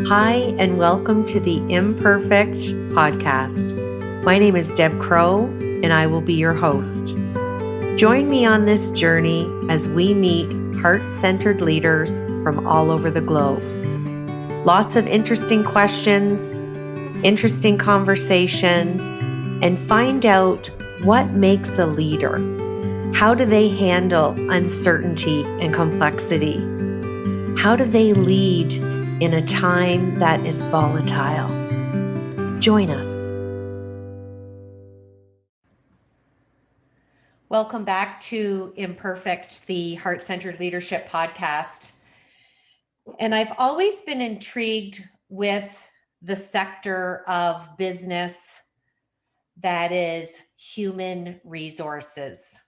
Hi, and welcome to the Imperfect podcast. My name is Deb Crow, and I will be your host. Join me on this journey as we meet heart-centered leaders from all over the globe. Lots of interesting questions, interesting conversation, and find out what makes a leader. How do they handle uncertainty and complexity? How do they lead in a time that is volatile? Join us. Welcome back to Imperfect, the Heart-Centered Leadership podcast. And I've always been intrigued with the sector of business that is human resources.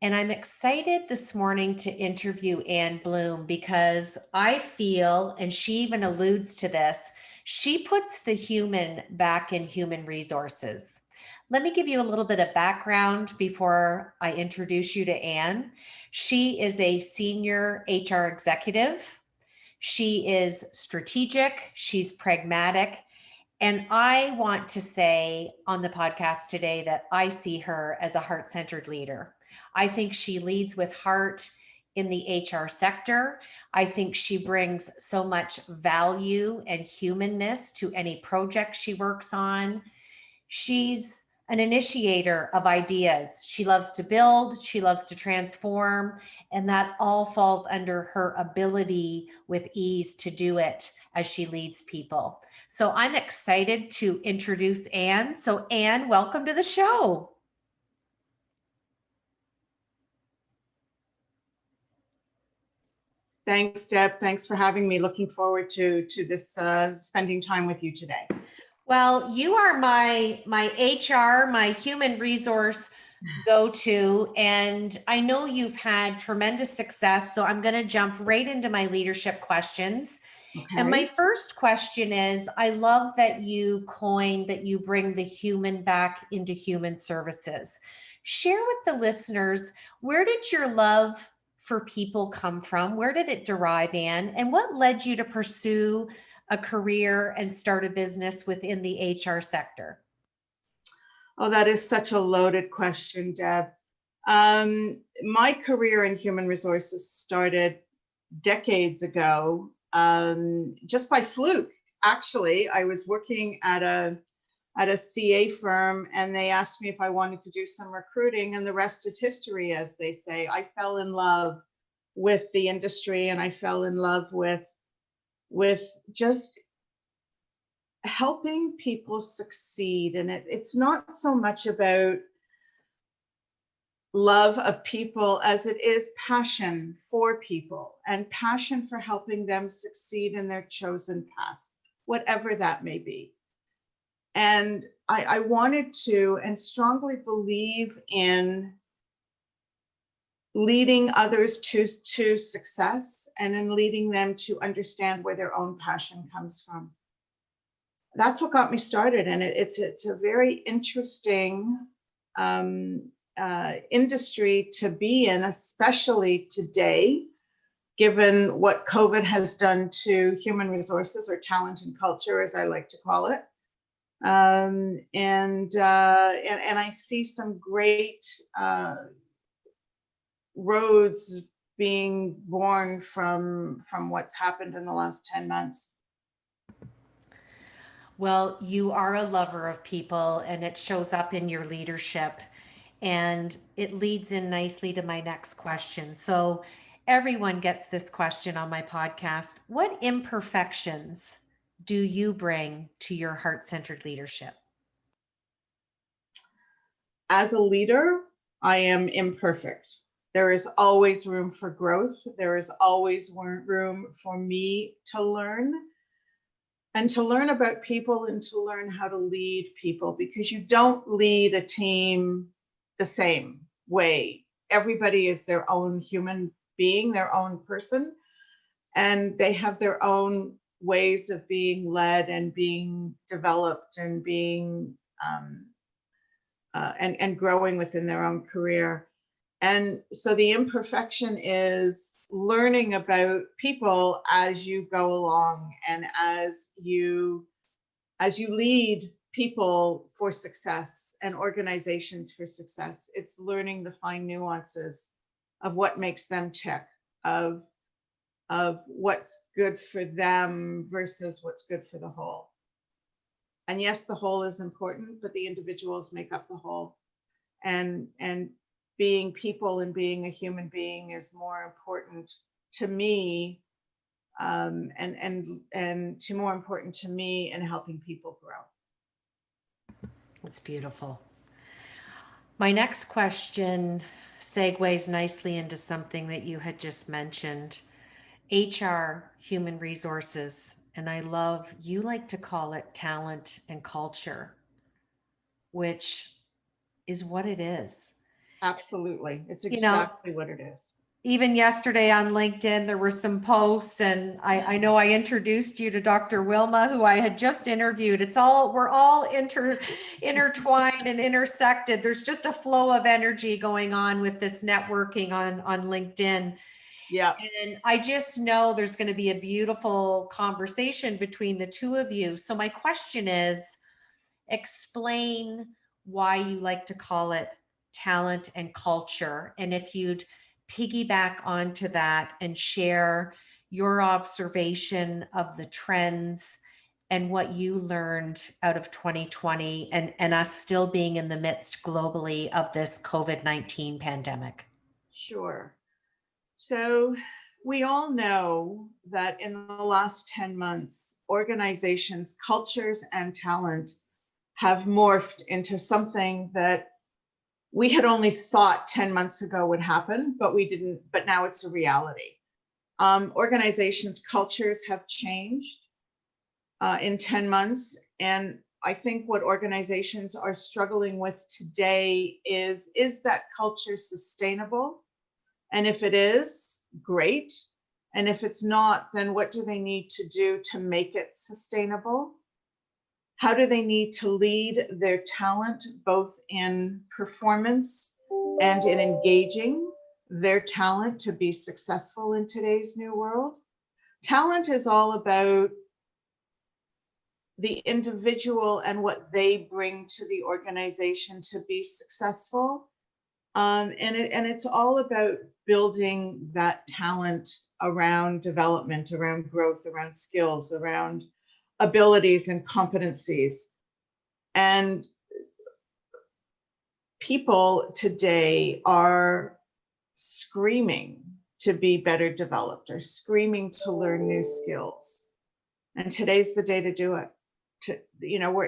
And I'm excited this morning to interview Anne Bloom because I feel, and she even alludes to this, she puts the human back in human resources. Let me give you a little bit of background before I introduce you to Anne. She is a senior HR executive. She is strategic, she's pragmatic, and I want to say on the podcast today that I see her as a heart-centered leader. I think she leads with heart in the HR sector. I think she brings so much value and humanness to any project she works on. She's an initiator of ideas. She loves to build, she loves to transform, and that all falls under her ability with ease to do it as she leads people. So I'm excited to introduce Anne. So Anne, welcome to the show. Thanks, Deb. Thanks for having me. Looking forward to this spending time with you today. Well, you are my HR, my human resource go-to, and I know you've had tremendous success. So I'm going to jump right into my leadership questions. Okay. And my first question is, I love that you coined that you bring the human back into human services. Share with the listeners, where did your love for people come from? Where did it derive, Anne? And what led you to pursue a career and start a business within the HR sector? Oh, that is such a loaded question, Deb. My career in human resources started decades ago, just by fluke. Actually, I was working at a CA firm, and they asked me if I wanted to do some recruiting, and the rest is history, as they say. I fell in love with the industry, and I fell in love with just helping people succeed. And it's not so much about love of people as it is passion for people and passion for helping them succeed in their chosen path, whatever that may be. And I wanted to and strongly believe in leading others to success and in leading them to understand where their own passion comes from. That's what got me started. And it's a very interesting industry to be in, especially today, given what COVID has done to human resources, or talent and culture, as I like to call it. And I see some great roads being born from what's happened in the last 10 months. Well, you are a lover of people, and it shows up in your leadership, and it leads in nicely to my next question. So everyone gets this question on my podcast. What imperfections do you bring to your heart-centered leadership? As a leader, I am imperfect. There is always room for growth. There is always room for me to learn, and to learn about people, and to learn how to lead people, because you don't lead a team the same way. Everybody is their own human being, their own person, and they have their own ways of being led and being developed and being and growing within their own career. And so the imperfection is learning about people as you go along, and as you lead people for success and organizations for success. It's learning the fine nuances of what makes them tick, of what's good for them versus what's good for the whole. And yes, the whole is important, but the individuals make up the whole. And being people and being a human being is more important to me, and more important to me in helping people grow. It's beautiful. My next question segues nicely into something that you had just mentioned. HR, human resources, and I love, you like to call it talent and culture, which is what it is. Absolutely. It's You know, exactly what it is. even yesterday on LinkedIn, there were some posts, and I know I introduced you to Dr. Wilma, who I had just interviewed. We're all intertwined and intersected. There's just a flow of energy going on with this networking on LinkedIn. Yeah. And I just know there's going to be a beautiful conversation between the two of you. So my question is, explain why you like to call it talent and culture. And if you'd piggyback onto that and share your observation of the trends and what you learned out of 2020 and us still being in the midst globally of this COVID-19 pandemic. Sure. So we all know that in the last 10 months, organizations, cultures, and talent have morphed into something that we had only thought 10 months ago would happen, but we didn't, but now it's a reality. Organizations' cultures have changed in 10 months. And I think what organizations are struggling with today is that culture sustainable? And if it is, great. And if it's not, then what do they need to do to make it sustainable? How do they need to lead their talent, both in performance and in engaging their talent to be successful in today's new world? Talent is all about the individual and what they bring to the organization to be successful. And it's all about building that talent around development, around growth, around skills, around abilities and competencies. And people today are screaming to be better developed, or screaming to learn new skills. And today's the day to do it. We're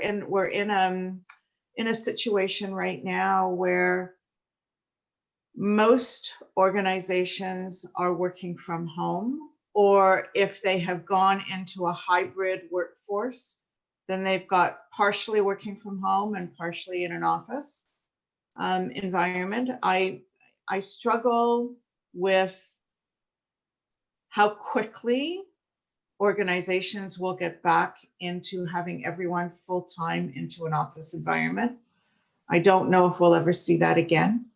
in a situation right now where most organizations are working from home, or if they have gone into a hybrid workforce, then they've got partially working from home and partially in an office environment. I struggle with how quickly organizations will get back into having everyone full-time into an office environment. I don't know if we'll ever see that again.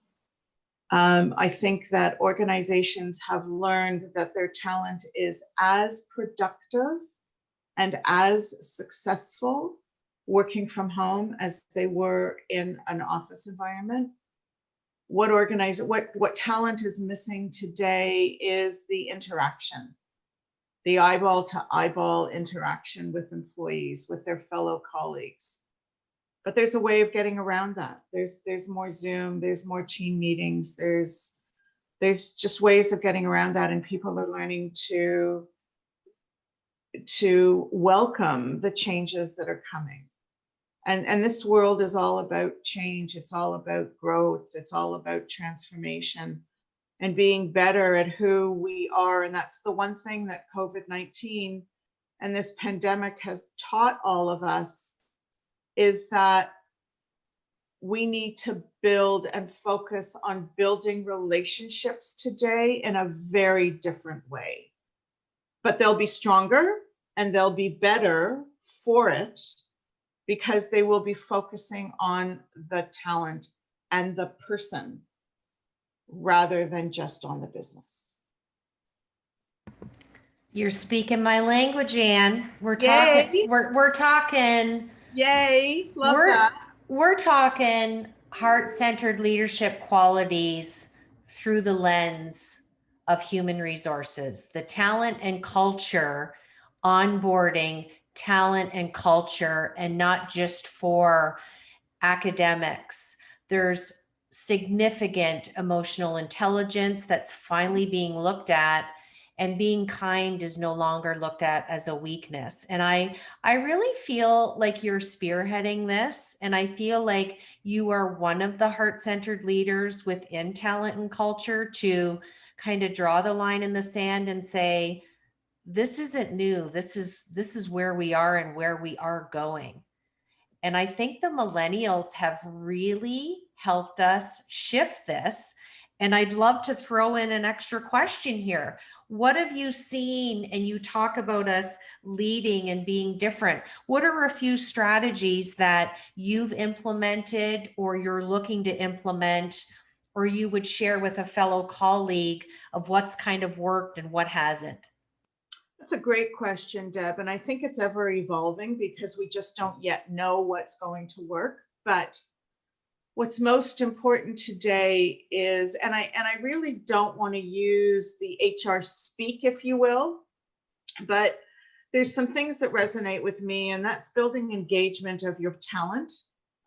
I think that organizations have learned that their talent is as productive and as successful working from home as they were in an office environment. What talent is missing today is the interaction, the eyeball to eyeball interaction with employees, with their fellow colleagues. But there's a way of getting around that. There's more Zoom, there's more team meetings, there's just ways of getting around that, and people are learning to welcome the changes that are coming. And this world is all about change. It's all about growth. It's all about transformation and being better at who we are. And that's the one thing that COVID-19 and this pandemic has taught all of us, is that we need to build and focus on building relationships today in a very different way. But they'll be stronger and they'll be better for it, because they will be focusing on the talent and the person rather than just on the business. You're speaking my language, Anne. We're talking, Yay. we're talking, Yay, love that. we're talking heart-centered leadership qualities through the lens of human resources, the talent and culture, onboarding talent and culture, and not just for academics. There's significant emotional intelligence that's finally being looked at, and being kind is no longer looked at as a weakness. And I really feel like you're spearheading this, and I feel like you are one of the heart-centered leaders within talent and culture to kind of draw the line in the sand and say, this isn't new. This is where we are and where we are going. And I think the millennials have really helped us shift this. And I'd love to throw in an extra question here. What have you seen? And you talk about us leading and being different. What are a few strategies that you've implemented or you're looking to implement, or you would share with a fellow colleague of what's kind of worked and what hasn't? That's a great question, Deb. And I think it's ever evolving because we just don't yet know what's going to work. But what's most important today is, and I really don't want to use the HR speak, if you will, but there's some things that resonate with me, and that's building engagement of your talent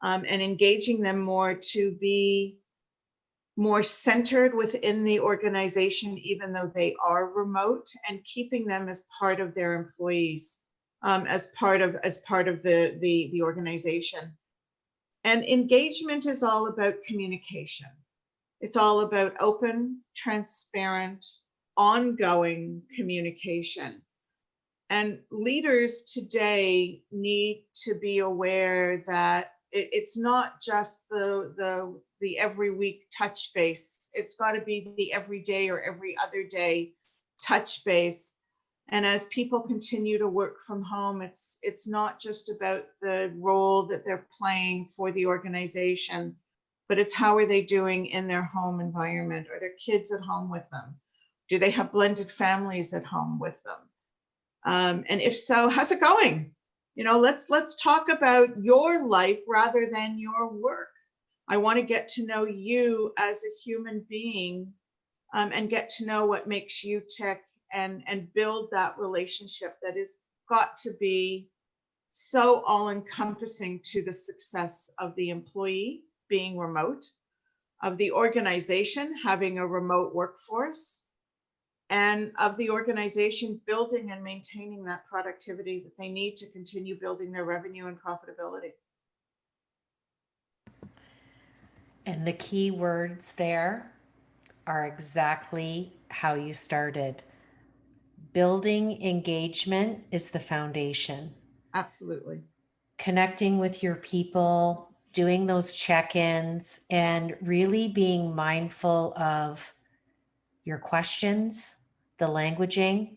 and engaging them more to be more centered within the organization, even though they are remote, and keeping them as part of their employees, as part of the organization. And engagement is all about communication. It's all about open, transparent, ongoing communication. And leaders today need to be aware that it's not just the every week touch base. It's got to be the every day or every other day touch base. And as people continue to work from home, it's not just about the role that they're playing for the organization, but it's how are they doing in their home environment? Are their kids at home with them? Do they have blended families at home with them? And if so, how's it going? You know, let's talk about your life rather than your work. I want to get to know you as a human being, and get to know what makes you tick, and build that relationship that has got to be so all-encompassing to the success of the employee being remote, of the organization having a remote workforce, and of the organization building and maintaining that productivity that they need to continue building their revenue and profitability. And the key words there are exactly how you started. Building engagement is the foundation. Absolutely. Connecting with your people, doing those check-ins, and really being mindful of your questions, the languaging,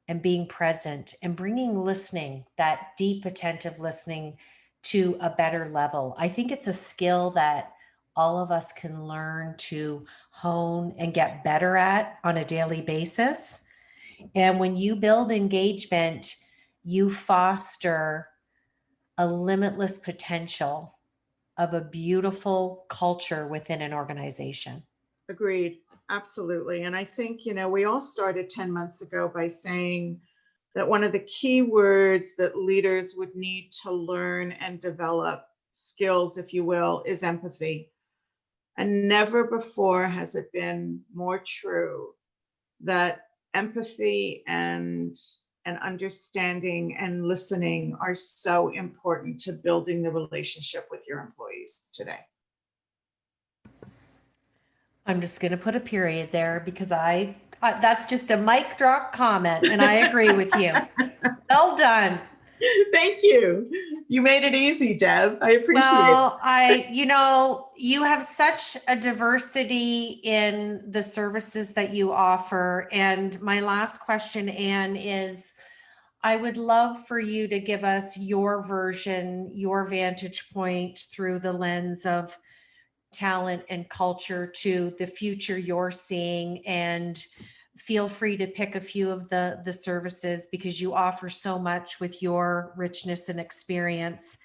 and being present and bringing listening, that deep attentive listening, to a better level. I think it's a skill that all of us can learn to hone and get better at on a daily basis. And when you build engagement, you foster a limitless potential of a beautiful culture within an organization. Agreed. Absolutely. And I think, you know, we all started 10 months ago by saying that one of the key words that leaders would need to learn and develop, skills, if you will, is empathy. And never before has it been more true that empathy and understanding and listening are so important to building the relationship with your employees today. I'm just going to put a period there because that's just a mic drop comment, and I agree with you. Well done. Thank you. You made it easy, Deb. I appreciate it. You have such a diversity in the services that you offer. And my last question, Anne, is I would love for you to give us your version, your vantage point through the lens of talent and culture to the future you're seeing, and feel free to pick a few of the services because you offer so much with your richness and experience.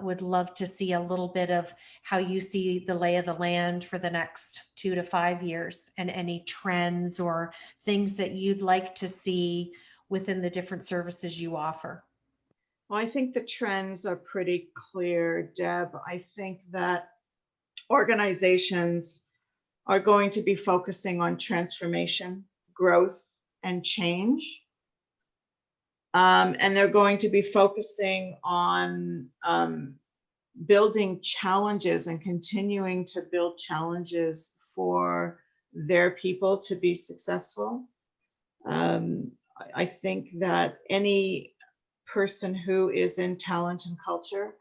Would love to see a little bit of how you see the lay of the land for the next 2 to 5 years, and any trends or things that you'd like to see within the different services you offer. Well, I think the trends are pretty clear, Deb. I think that organizations are going to be focusing on transformation, growth, and change. And they're going to be focusing on building challenges and continuing to build challenges for their people to be successful. I think that any person who is in talent and culture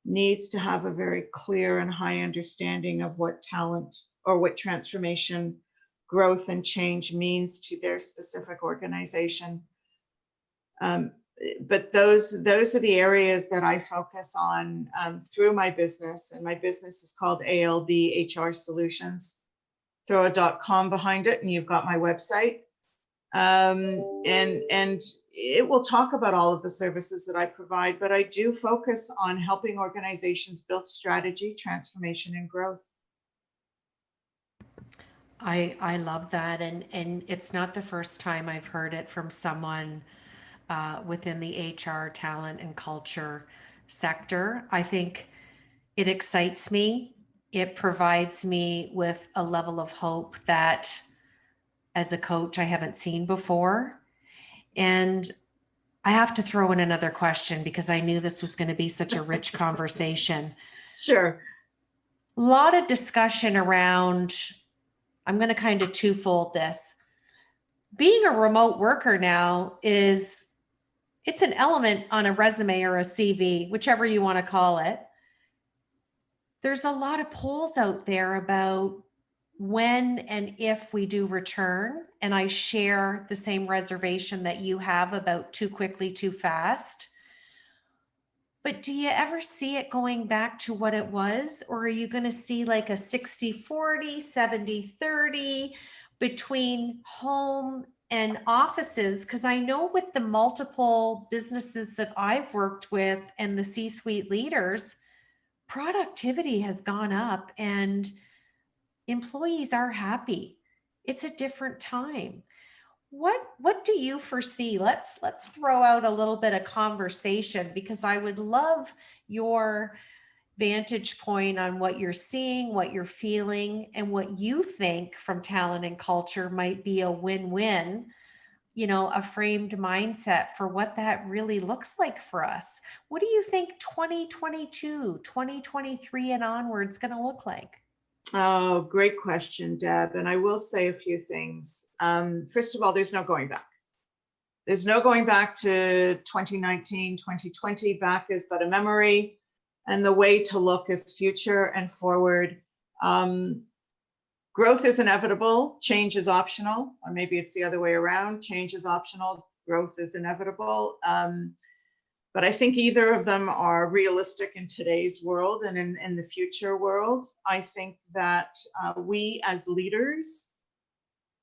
needs to have a very clear and high understanding of what talent or what transformation, growth, and change means to their specific organization. But those are the areas that I focus on through my business, and my business is called ALB HR Solutions. Throw a .com behind it, and you've got my website. And it will talk about all of the services that I provide, but I do focus on helping organizations build strategy, transformation, and growth. I love that, and it's not the first time I've heard it from someone within the HR talent and culture sector. I think it excites me. It provides me with a level of hope that as a coach I haven't seen before. And I have to throw in another question because I knew this was going to be such a rich conversation. Sure. A lot of discussion around, I'm going to kind of twofold this. Being a remote worker now it's an element on a resume or a CV, whichever you want to call it. There's a lot of polls out there about when and if we do return. And I share the same reservation that you have about too quickly, too fast. But do you ever see it going back to what it was? Or are you going to see like a 60-40, 70-30 between home and offices? Because I know with the multiple businesses that I've worked with and the C-suite leaders, productivity has gone up and employees are happy. It's a different time. What do you foresee? Let's throw out a little bit of conversation, because I would love your vantage point on what you're seeing, what you're feeling, and what you think from talent and culture might be a win-win, a framed mindset for what that really looks like for us. What do you think 2022, 2023 and onwards going to look like? Oh, great question, Deb. And I will say a few things. First of all, there's no going back. There's no going back to 2019, 2020. Back is but a memory. And the way to look is future and forward. Growth is inevitable. Change is optional. Or maybe it's the other way around. Change is optional. Growth is inevitable. But I think either of them are realistic in today's world and in the future world. I think that we as leaders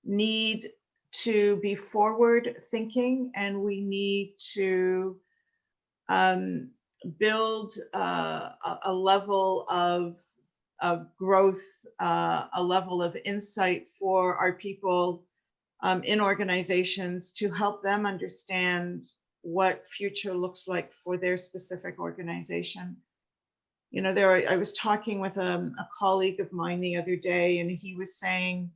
need to be forward thinking, and we need to build a level of growth, a level of insight for our people in organizations to help them understand what future looks like for their specific organization. I was talking with a colleague of mine the other day, and he was saying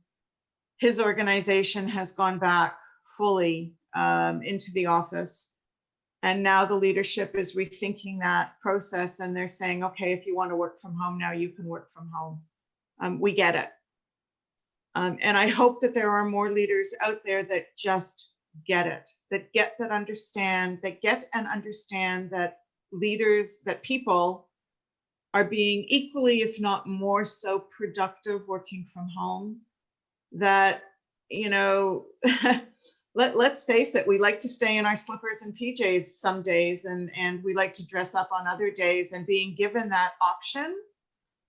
his organization has gone back fully into the office. And now the leadership is rethinking that process, and they're saying, okay, if you want to work from home now, you can work from home. We get it. And I hope that there are more leaders out there that just get it, that understand that leaders, that people are being equally, if not more so, productive working from home. That, let's face it, we like to stay in our slippers and PJs some days, and we like to dress up on other days, and being given that option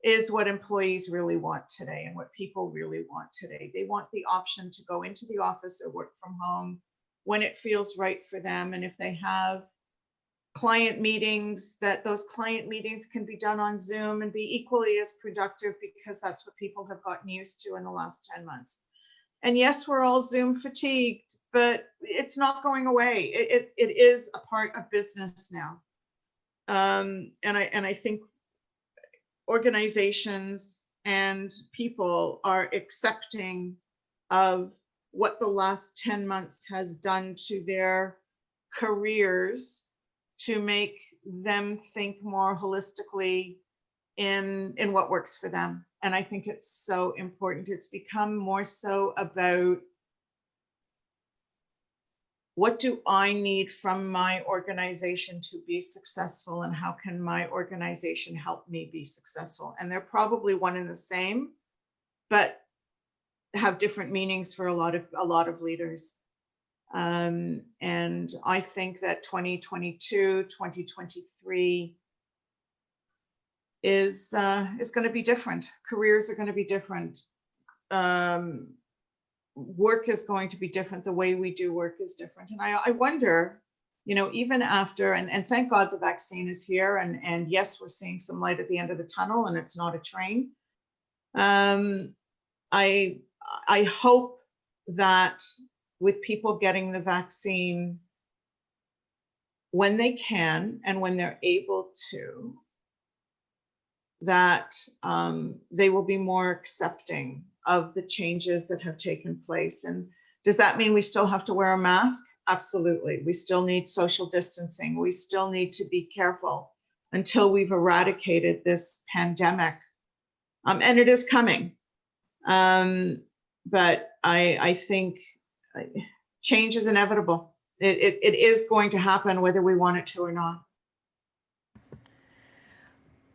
is what employees really want today and what people really want today. They want the option to go into the office or work from home when it feels right for them. And if they have client meetings, that those client meetings can be done on Zoom and be equally as productive, because that's what people have gotten used to in the last 10 months. And yes, we're all Zoom fatigued, but it's not going away. It is a part of business now. And I think organizations and people are accepting of what the last 10 months has done to their careers to make them think more holistically in what works for them. And I think it's so important. It's become more so about, what do I need from my organization to be successful, and how can my organization help me be successful? And they're probably one and the same, but have different meanings for a lot of leaders. And I think that 2022, 2023 is going to be different. Careers are going to be different. Work is going to be different. The way we do work is different. And I wonder, even after, and thank God the vaccine is here, and yes, we're seeing some light at the end of the tunnel, and it's not a train. I hope that with people getting the vaccine when they can and when they're able to, that they will be more accepting of the changes that have taken place. And does that mean we still have to wear a mask? Absolutely. We still need social distancing. We still need to be careful until we've eradicated this pandemic. And it is coming. But I think change is inevitable. It is going to happen whether we want it to or not.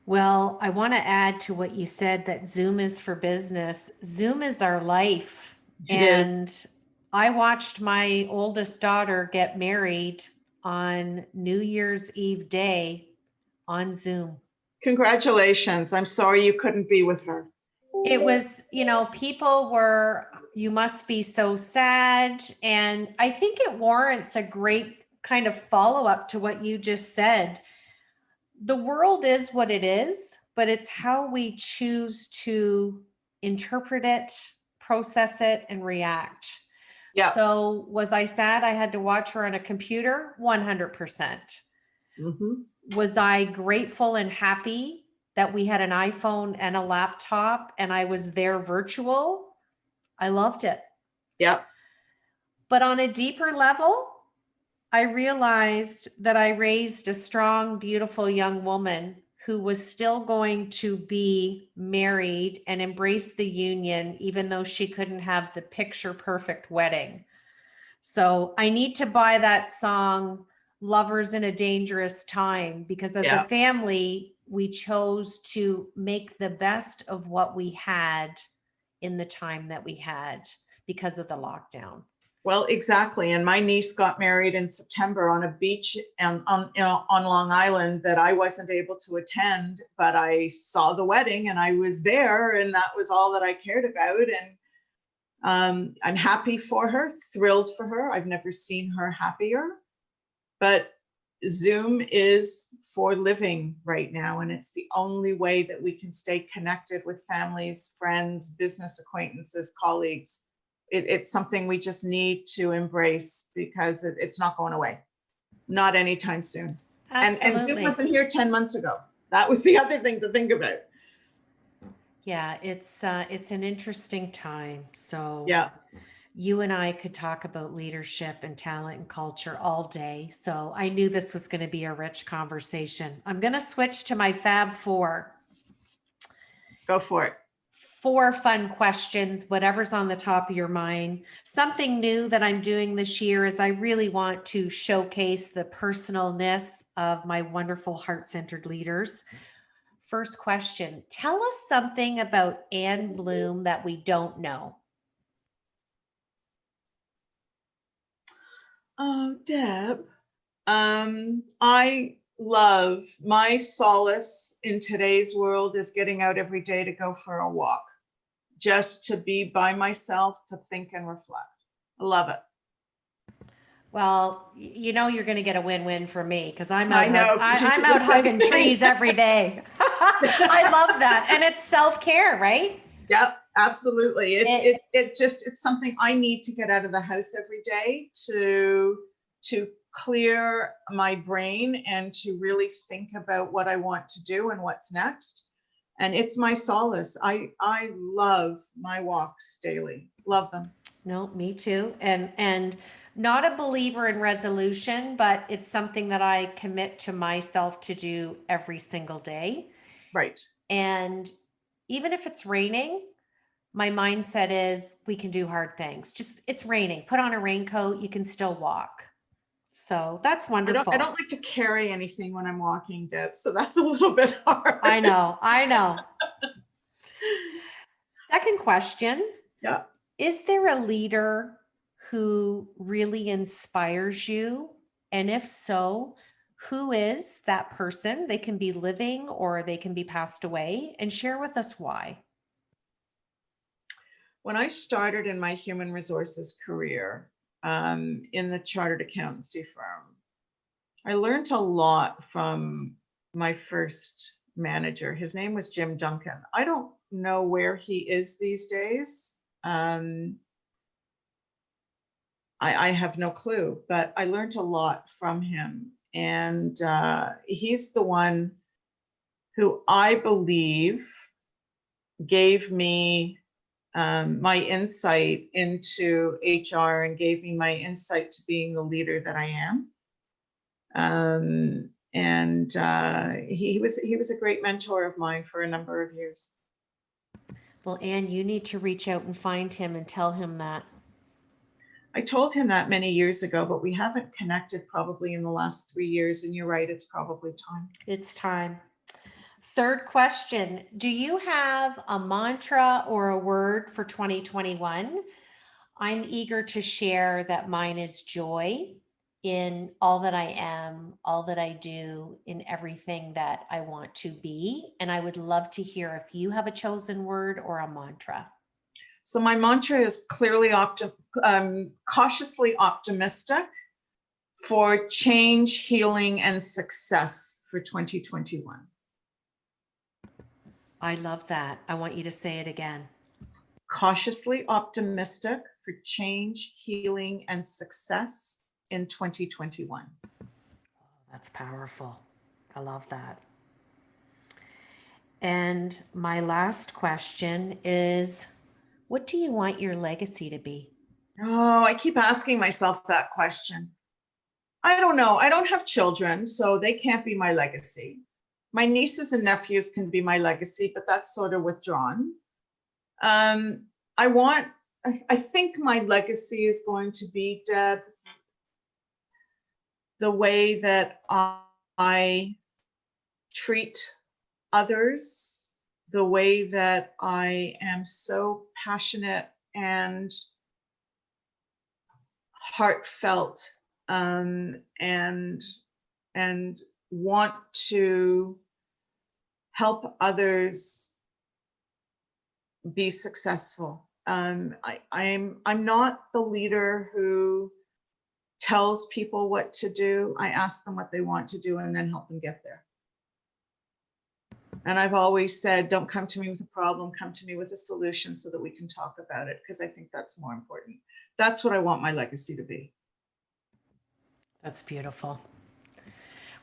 Well, I want to add to what you said, that Zoom is for business. Zoom is our life. And I watched my oldest daughter get married on New Year's Eve day on Zoom. Congratulations. I'm sorry you couldn't be with her. It was, people were, you must be so sad. And I think it warrants a great kind of follow-up to what you just said. The world is what it is, but it's how we choose to interpret it, process it, and react. Yeah. So was I sad I had to watch her on a computer? 100%. Mm-hmm. Was I grateful and happy that we had an iPhone and a laptop and I was there virtual? I loved it. Yeah. But on a deeper level, I realized that I raised a strong, beautiful young woman who was still going to be married and embrace the union, even though she couldn't have the picture perfect wedding. So I need to buy that song, Lovers in a Dangerous Time, because as a family, we chose to make the best of what we had in the time that we had because of the lockdown. Well, exactly. And my niece got married in September on a beach on Long Island that I wasn't able to attend, but I saw the wedding and I was there, and that was all that I cared about. And I'm happy for her, thrilled for her. I've never seen her happier. But Zoom is for living right now, and it's the only way that we can stay connected with families, friends, business acquaintances, colleagues. It's something we just need to embrace, because it's not going away, not anytime soon. Absolutely. And Zoom wasn't here 10 months ago. That was the other thing to think about. Yeah, it's an interesting time. So yeah, you and I could talk about leadership and talent and culture all day. So I knew this was going to be a rich conversation. I'm going to switch to my Fab Four. Go for it. 4 fun questions, whatever's on the top of your mind. Something new that I'm doing this year is I really want to showcase the personalness of my wonderful heart-centered leaders. First question, tell us something about Anne Bloom that we don't know. Oh, Deb, I love, my solace in today's world is getting out every day to go for a walk, just to be by myself, to think and reflect. I love it. Well, you know you're going to get a win-win from me because I'm I out. know, 'cause you I'm do out the same hugging thing. trees every day. I love that, and it's self-care, right? Yep, absolutely. It's something I need to get out of the house every day to clear my brain and to really think about what I want to do and what's next. And it's my solace. I love my walks daily. Love them. No, me too. And not a believer in resolution, but it's something that I commit to myself to do every single day. Right. And even if it's raining, my mindset is we can do hard things. Just it's raining. Put on a raincoat, you can still walk. So that's wonderful. I don't like to carry anything when I'm walking, Deb, so that's a little bit hard. I know. Second question. Yeah. Is there a leader who really inspires you? And if so, who is that person? They can be living or they can be passed away, and share with us why. When I started in my human resources career in the chartered accountancy firm, I learned a lot from my first manager. His name was Jim Duncan. I don't know where he is these days. I have no clue, but I learned a lot from him. And he's the one who I believe gave me my insight into HR and gave me my insight to being the leader that I am. He was a great mentor of mine for a number of years. Well, Anne, you need to reach out and find him and tell him that. I told him that many years ago, but we haven't connected probably in the last 3 years. And you're right, it's probably time. It's time. Third question. Do you have a mantra or a word for 2021? I'm eager to share that mine is joy in all that I am, all that I do, in everything that I want to be. And I would love to hear if you have a chosen word or a mantra. So my mantra is clearly cautiously optimistic for change, healing, and success for 2021. I love that. I want you to say it again. Cautiously optimistic for change, healing, and success in 2021. That's powerful. I love that. And my last question is, what do you want your legacy to be? Oh, I keep asking myself that question. I don't know. I don't have children, so they can't be my legacy. My nieces and nephews can be my legacy, but that's sort of withdrawn. I think my legacy is going to be, Deb, the way that I treat others, the way that I am so passionate and heartfelt, and want to help others be successful. I'm not the leader who tells people what to do. I ask them what they want to do and then help them get there. And I've always said, don't come to me with a problem, come to me with a solution so that we can talk about it, because I think that's more important. That's what I want my legacy to be. That's beautiful.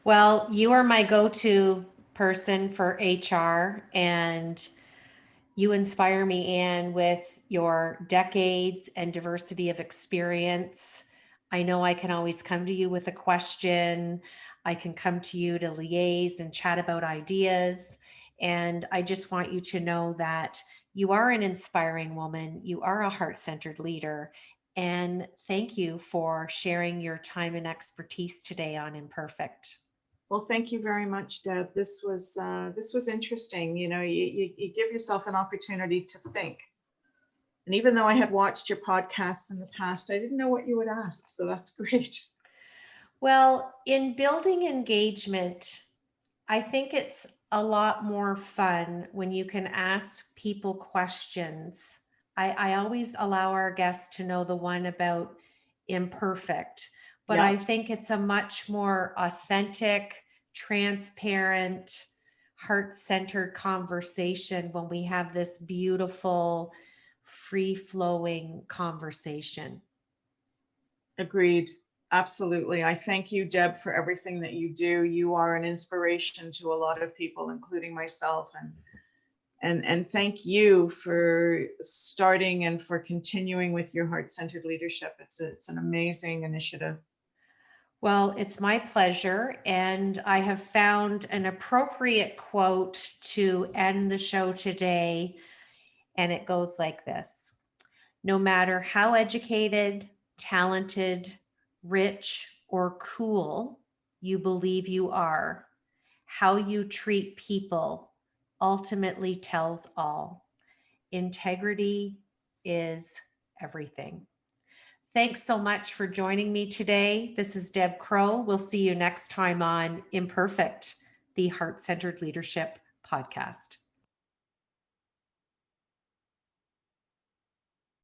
Well, you are my go-to person for HR, and you inspire me, Anne, with your decades and diversity of experience. I know I can always come to you with a question. I can come to you to liaise and chat about ideas. And I just want you to know that you are an inspiring woman. You are a heart-centered leader. And thank you for sharing your time and expertise today on Imperfect. Well, thank you very much, Deb. This was interesting. You know, you give yourself an opportunity to think. And even though I had watched your podcasts in the past, I didn't know what you would ask. So that's great. Well, in building engagement, I think it's a lot more fun when you can ask people questions. I always allow our guests to know the one about imperfect, but Yeah, I think it's a much more authentic, transparent, heart-centered conversation when we have this beautiful, free-flowing conversation. agreed. Absolutely. I thank you, Deb, for everything that you do. You are an inspiration to a lot of people, including myself. And thank you for starting and for continuing with your heart-centered leadership. It's an amazing initiative. Well, it's my pleasure. And I have found an appropriate quote to end the show today. And it goes like this: no matter how educated, talented, rich, or cool you believe you are, how you treat people ultimately tells all. Integrity is everything. Thanks so much for joining me today. This is Deb Crow. We'll see you next time on Imperfect, the Heart-Centered Leadership Podcast.